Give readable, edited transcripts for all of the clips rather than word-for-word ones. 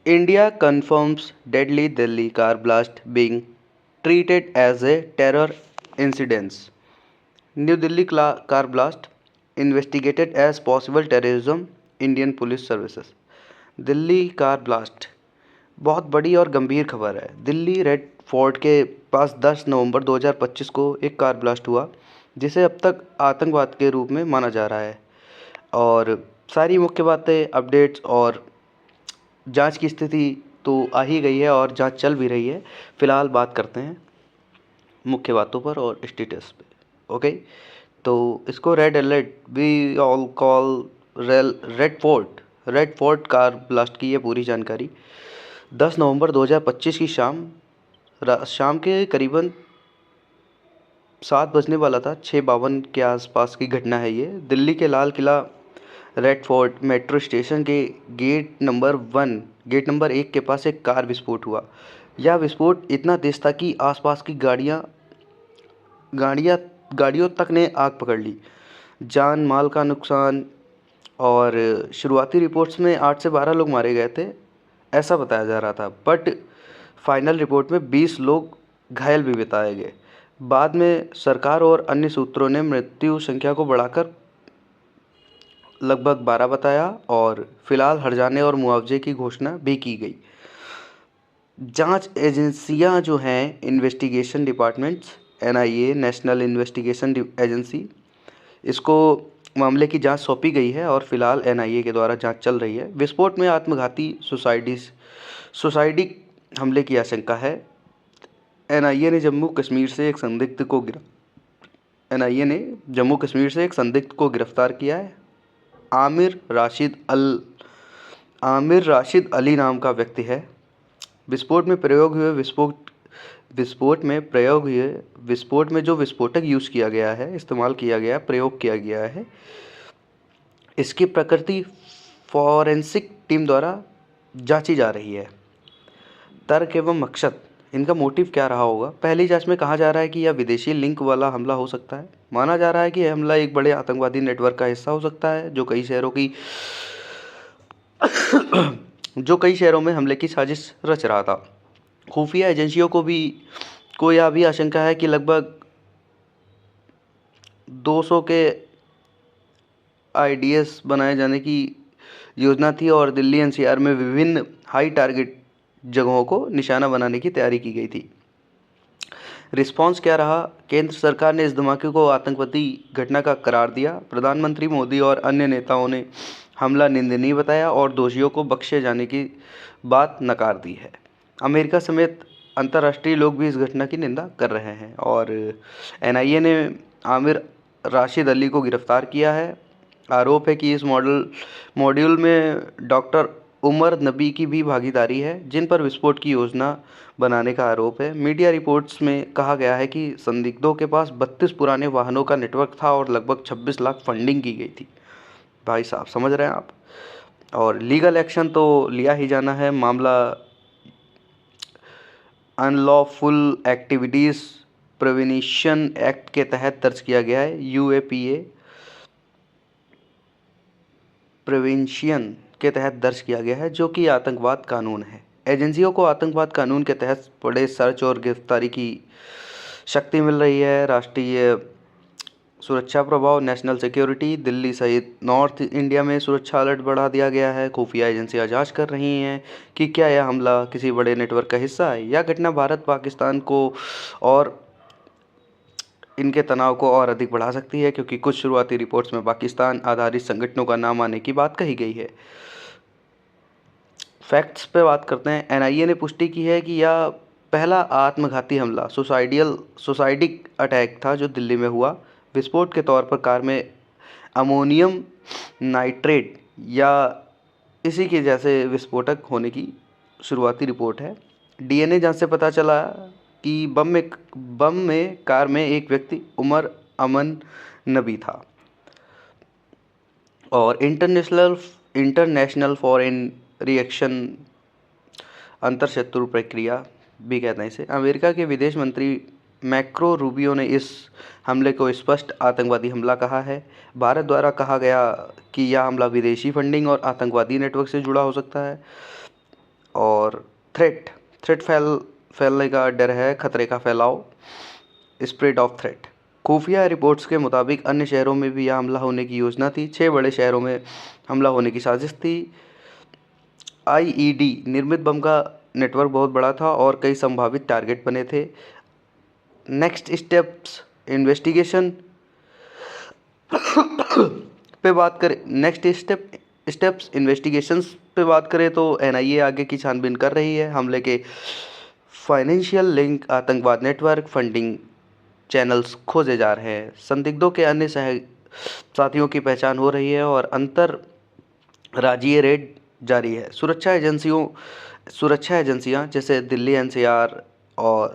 India confirms deadly Delhi car blast being treated as a terror incident. New Delhi car blast investigated as possible terrorism. Indian Police Services. Delhi car blast बहुत बड़ी और गंभीर खबर है। Delhi red fort के पास 10 नवंबर 2025 को एक कार ब्लास्ट हुआ जिसे अब तक आतंकवाद के रूप में माना जा रहा है। और सारी मुख्य बातें, अपडेट्स और जांच की स्थिति तो आ ही गई है और जांच चल भी रही है। फ़िलहाल बात करते हैं मुख्य बातों पर और स्टेटस पे। ओके, तो इसको red alert we all call Red Fort car blast की ये पूरी जानकारी 10 नवंबर 2025 की शाम के करीबन 7 बजने वाला था। 6:52 के आसपास की घटना है ये। दिल्ली के Lal Qila red fort metro station के गेट नंबर 1 के पास एक कार विस्फोट हुआ। यह विस्फोट इतना तेज था कि आसपास की गाड़ियाँ गाड़ियों तक ने आग पकड़ ली। जान माल का नुकसान और शुरुआती रिपोर्ट्स में 8 से 12 लोग मारे गए थे, ऐसा बताया जा रहा था। बट फाइनल रिपोर्ट में 20 लोग घायल भी बताए गए। बाद में सरकार और अन्य सूत्रों ने मृत्यु संख्या को बढ़ाकर लगभग 12 बताया और फिलहाल हर्जाने और मुआवजे की घोषणा भी की गई। जांच एजेंसियां जो हैं, investigation departments, NIA national investigation agency, इसको मामले की जांच सौंपी गई है और फिलहाल एनआईए के द्वारा जांच चल रही है। विस्फोट में आत्मघाती सुसाइडिक हमले की आशंका है। एनआईए ने जम्मू कश्मीर से एक संदिग्ध को गिरफ्तार किया है। आमिर राशिद अली नाम का व्यक्ति है। विस्फोट में जो विस्फोटक इस्तेमाल किया गया, प्रयोग किया गया है, इसकी प्रकृति फॉरेंसिक टीम द्वारा जांची जा रही है। तर्क एवं मकसद, इनका मोटिव क्या रहा होगा? पहली जांच में कहा जा रहा है कि यह विदेशी लिंक वाला हमला हो सकता है। माना जा रहा है कि यह हमला एक बड़े आतंकवादी नेटवर्क का हिस्सा हो सकता है जो कई शहरों में हमले की साजिश रच रहा था। खुफिया एजेंसियों को यह भी आशंका है कि लगभग 200 के आईडीएस बनाए जाने की योजना थी और दिल्ली एनसीआर में विभिन्न हाई टारगेट जगहों को निशाना बनाने की तैयारी की गई थी। रिस्पांस क्या रहा? केंद्र सरकार ने इस धमाके को आतंकवादी घटना का करार दिया। प्रधानमंत्री मोदी और अन्य नेताओं ने हमला निंदनीय बताया और दोषियों को बख्शे जाने की बात नकार दी है। अमेरिका समेत अंतर्राष्ट्रीय लोग भी इस घटना की निंदा कर रहे हैं और एनआईए ने आमिर राशिद अली को गिरफ्तार किया है। आरोप है कि इस मॉड्यूल में डॉक्टर उमर नबी की भी भागीदारी है, जिन पर विस्फोट की योजना बनाने का आरोप है। मीडिया रिपोर्ट्स में कहा गया है कि संदिग्धों के पास 32 पुराने वाहनों का नेटवर्क था और लगभग 26 लाख फंडिंग की गई थी। भाई साहब, समझ रहे हैं आप? और लीगल एक्शन तो लिया ही जाना है। मामला अनलॉफुल एक्टिविटीज़ प्रिवेंशन एक्ट के तहत दर्ज किया गया है। यूएपीए प्रिवेंशन के तहत दर्ज किया गया है, जो कि आतंकवाद कानून है। एजेंसियों को आतंकवाद कानून के तहत बड़े सर्च और गिरफ्तारी की शक्ति मिल रही है। राष्ट्रीय सुरक्षा प्रभाव, नेशनल सिक्योरिटी, दिल्ली सहित नॉर्थ इंडिया में सुरक्षा अलर्ट बढ़ा दिया गया है। खुफिया एजेंसियां जांच कर रही हैं कि क्या यह हमला किसी बड़े नेटवर्क का हिस्सा है। यह घटना भारत पाकिस्तान को और इनके तनाव को और अधिक बढ़ा सकती है, क्योंकि कुछ शुरुआती रिपोर्ट्स में पाकिस्तान आधारित संगठनों का नाम आने की बात कही गई है। फैक्ट्स पे बात करते हैं। एनआईए ने पुष्टि की है कि यह पहला आत्मघाती हमला सुसाइडिक अटैक था जो दिल्ली में हुआ। विस्फोट के तौर पर कार में अमोनियम नाइट्रेट या इसी के जैसे विस्फोटक होने की शुरुआती रिपोर्ट है। डीएनए जांच से पता चला कि बम में कार में एक व्यक्ति उमर अमन नबी था और इंटरनेशनल फॉरेन रिएक्शन अंतरशत्रु प्रक्रिया भी कहते हैं इसे। अमेरिका के विदेश मंत्री मैक्रो रूबियो ने इस हमले को स्पष्ट आतंकवादी हमला कहा है। भारत द्वारा कहा गया कि यह हमला विदेशी फंडिंग और आतंकवादी नेटवर्क से जुड़ा हो सकता है। और थ्रेट थ्रेट फैलने का डर है, खतरे का फैलाव, स्प्रेड ऑफ थ्रेट। खुफिया रिपोर्ट्स के मुताबिक अन्य शहरों में भी यह हमला होने की योजना थी। 6 बड़े शहरों में हमला होने की साजिश थी। आईईडी निर्मित बम का नेटवर्क बहुत बड़ा था और कई संभावित टारगेट बने थे। नेक्स्ट स्टेप्स इन्वेस्टिगेशन पे बात करें नेक्स्ट स्टेप्स इन्वेस्टिगेशंस पे बात करें तो एनआईए आगे की छानबीन कर रही है। हमले के फाइनेंशियल लिंक, आतंकवाद नेटवर्क, फंडिंग चैनल्स खोजे जा रहे हैं। संदिग्धों के अन्य साथियों की पहचान हो रही है और अंतर राज्यीय रेड जारी है। सुरक्षा एजेंसियां जैसे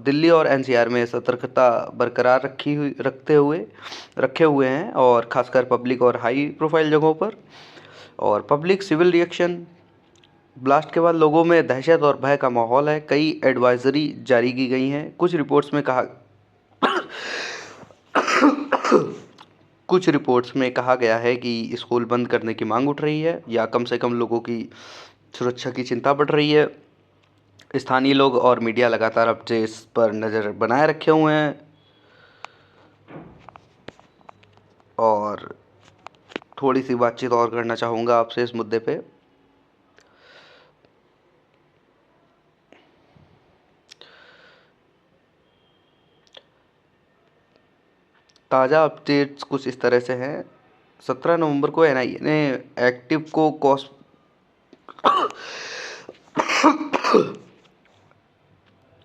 दिल्ली और एनसीआर में सतर्कता बरकरार रखे हुए हैं और खासकर पब्लिक और हाई प्रोफाइल जगहों पर। और पब्लिक सिविल रिएक्शन, ब्लास्ट के बाद लोगों में दहशत और भय का माहौल है। कई एडवाइजरी जारी की गई हैं। कुछ रिपोर्ट्स में कहा गया है कि स्कूल बंद करने की मांग उठ रही है या कम से कम लोगों की सुरक्षा की चिंता बढ़ रही है। स्थानीय लोग और मीडिया लगातार अपडेट्स पर नज़र बनाए रखे हुए हैं। और थोड़ी सी बातचीत और करना चाहूँगा आपसे इस मुद्दे पे। ताज़ा अपडेट्स कुछ इस तरह से हैं। 17 नवंबर को एनआईए ने एक्टिव को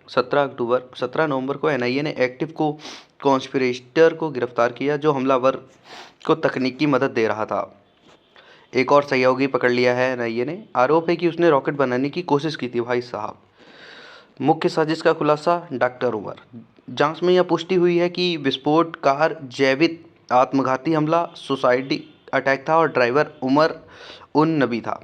17 नवंबर को एनआईए ने एक्टिव को कॉन्स्पिरेटर को गिरफ्तार किया जो हमलावर को तकनीकी मदद दे रहा था। एक और सहयोगी पकड़ लिया है एनआईए ने। आरोप है कि उसने रॉकेट बनाने की कोशिश की थी। भाई साहब, मुख्य साजिश का खुलासा डॉक्टर उमर। जांच में यह पुष्टि हुई है कि विस्फोट कार जैविक आत्मघाती हमला सुसाइड अटैक था और ड्राइवर उमर उन नबी था।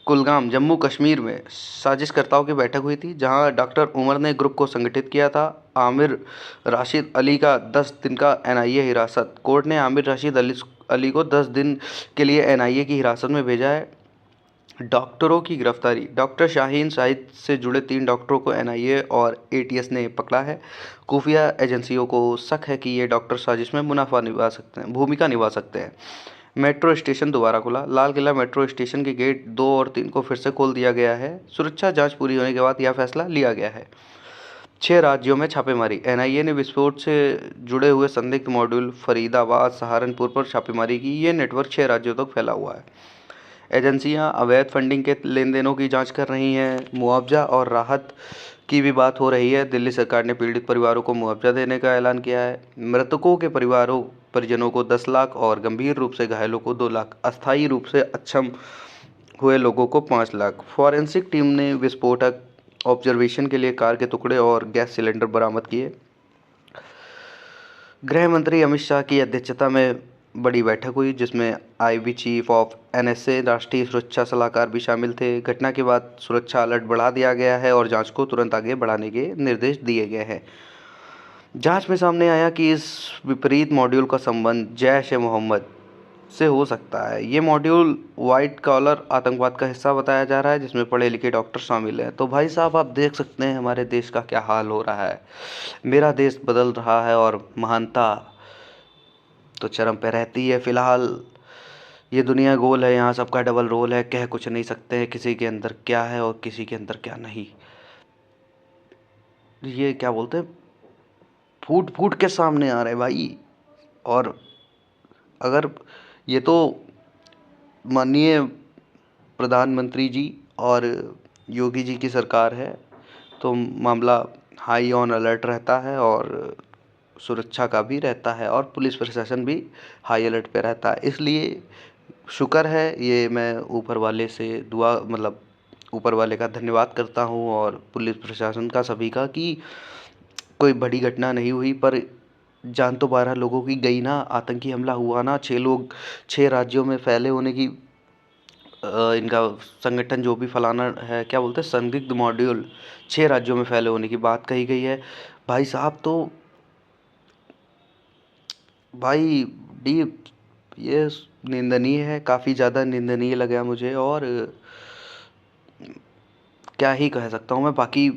कुलगाम जम्मू कश्मीर में साजिशकर्ताओं की बैठक हुई थी जहां डॉक्टर उमर ने ग्रुप को संगठित किया था। आमिर राशिद अली का 10 दिन का एनआईए हिरासत। कोर्ट ने आमिर राशिद अली को 10 दिन के लिए एनआईए की हिरासत में भेजा है। डॉक्टरों की गिरफ्तारी। डॉक्टर शाहीन शाहिद से जुड़े 3 डॉक्टरों को एनआईए और एटीएस ने पकड़ा है। खुफिया एजेंसियों को शक है कि ये डॉक्टर साजिश में भूमिका निभा सकते हैं। मेट्रो स्टेशन दोबारा खुला। लाल किला मेट्रो स्टेशन के गेट 2 और 3 को फिर से खोल दिया गया है। सुरक्षा जांच पूरी होने के बाद यह फैसला लिया गया है। 6 राज्यों में छापेमारी। एनआईए ने विस्फोट से जुड़े हुए संदिग्ध मॉड्यूल फरीदाबाद, सहारनपुर पर छापेमारी की। ये नेटवर्क 6 राज्यों तक फैला हुआ है। एजेंसियां अवैध फंडिंग के लेन देनों की जांच कर रही हैं। मुआवजा और राहत की भी बात हो रही है। दिल्ली सरकार ने पीड़ित परिवारों को मुआवजा देने का ऐलान किया है। मृतकों के परिजनों को 10 लाख और गंभीर रूप से घायलों को 2 लाख, अस्थायी रूप से अक्षम हुए लोगों को 5 लाख। फॉरेंसिक टीम ने विस्फोटक ऑब्जर्वेशन के लिए कार के टुकड़े और गैस सिलेंडर बरामद किए। गृह मंत्री अमित शाह की अध्यक्षता में बड़ी बैठक हुई जिसमें आईबी चीफ ऑफ एनएसए, राष्ट्रीय सुरक्षा सलाहकार भी शामिल थे। घटना के बाद सुरक्षा अलर्ट बढ़ा दिया गया है और जांच को तुरंत आगे बढ़ाने के निर्देश दिए गए हैं। जांच में सामने आया कि इस विपरीत मॉड्यूल का संबंध जैश-ए-मोहम्मद से हो सकता है। ये मॉड्यूल वाइट कॉलर आतंकवाद का हिस्सा बताया जा रहा है जिसमें पढ़े लिखे डॉक्टर शामिल हैं। तो भाई साहब, आप देख सकते हैं हमारे देश का क्या हाल हो रहा है। मेरा देश बदल रहा है और महानता तो चरम पे रहती है। फिलहाल ये दुनिया गोल है, यहाँ सबका डबल रोल है। कह कुछ नहीं सकते हैं किसी के अंदर क्या है और किसी के अंदर क्या नहीं। ये क्या बोलते हैं, फूट फूट के सामने आ रहे हैं भाई। और अगर ये तो माननीय प्रधानमंत्री जी और योगी जी की सरकार है तो मामला हाई ऑन अलर्ट रहता है और सुरक्षा का भी रहता है और पुलिस प्रशासन भी हाई अलर्ट पे रहता है। इसलिए शुक्र है, ये मैं ऊपर वाले से ऊपर वाले का धन्यवाद करता हूँ और पुलिस प्रशासन का सभी का कि कोई बड़ी घटना नहीं हुई। पर जान तो 12 लोगों की गई ना। आतंकी हमला हुआ ना। 6 लोग 6 राज्यों में फैले होने की इनका संगठन जो भी फलाना है, क्या बोलते हैं, संदिग्ध मॉड्यूल 6 राज्यों में फैले होने की बात कही गई है। भाई साहब, तो भाई डीप ये निंदनीय है, काफ़ी ज़्यादा निंदनीय लगा मुझे। और क्या ही कह सकता हूँ मैं, बाकी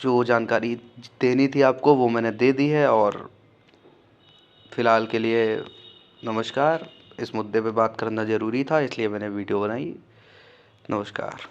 जो जानकारी देनी थी आपको वो मैंने दे दी है। और फ़िलहाल के लिए नमस्कार। इस मुद्दे पे बात करना ज़रूरी था, इसलिए मैंने वीडियो बनाई। नमस्कार।